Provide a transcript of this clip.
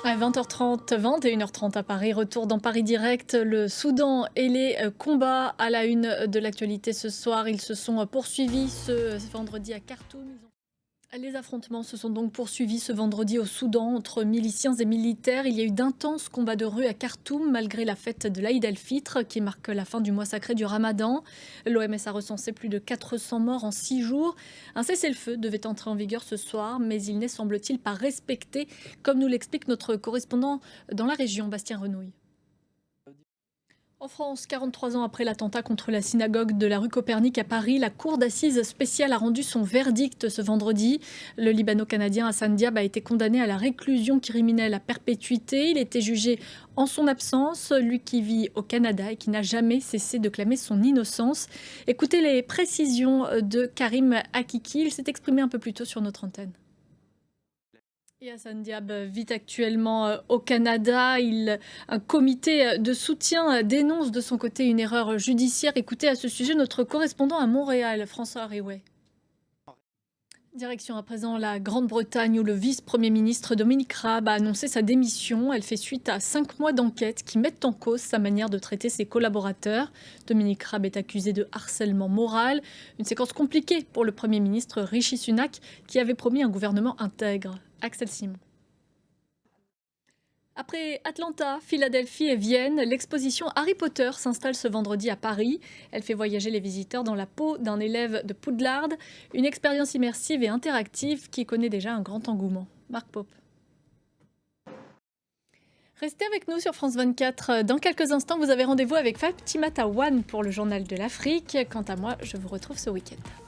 À 20h30, 21h30 à Paris, retour dans Paris Direct, le Soudan et les combats à la une de l'actualité ce soir. Ils se sont poursuivis ce vendredi à Khartoum. Les affrontements se sont donc poursuivis ce vendredi au Soudan entre miliciens et militaires. Il y a eu d'intenses combats de rue à Khartoum malgré la fête de l'Aïd el-Fitr qui marque la fin du mois sacré du Ramadan. L'OMS a recensé plus de 400 morts en 6 jours. Un cessez-le-feu devait entrer en vigueur ce soir, mais il n'est semble-t-il pas respecté, comme nous l'explique notre correspondant dans la région, Bastien Renouille. En France, 43 ans après l'attentat contre la synagogue de la rue Copernic à Paris, la cour d'assises spéciale a rendu son verdict ce vendredi. Le Libano-Canadien Hassan Diab a été condamné à la réclusion criminelle à perpétuité. Il était jugé en son absence, lui qui vit au Canada et qui n'a jamais cessé de clamer son innocence. Écoutez les précisions de Karim Akiki. Il s'est exprimé un peu plus tôt sur notre antenne. Et Hassan Diab vit actuellement au Canada. Un comité de soutien dénonce de son côté une erreur judiciaire. Écoutez à ce sujet notre correspondant à Montréal, François Riouet. Direction à présent la Grande-Bretagne où le vice-premier ministre Dominic Raab a annoncé sa démission. Elle fait suite à 5 mois d'enquête qui mettent en cause sa manière de traiter ses collaborateurs. Dominic Raab est accusé de harcèlement moral. Une séquence compliquée pour le Premier ministre Rishi Sunak qui avait promis un gouvernement intègre. Axel Simon. Après Atlanta, Philadelphie et Vienne, l'exposition Harry Potter s'installe ce vendredi à Paris. Elle fait voyager les visiteurs dans la peau d'un élève de Poudlard, une expérience immersive et interactive qui connaît déjà un grand engouement. Marc Pope. Restez avec nous sur France 24. Dans quelques instants, vous avez rendez-vous avec Fatima Tawane pour le Journal de l'Afrique. Quant à moi, je vous retrouve ce week-end.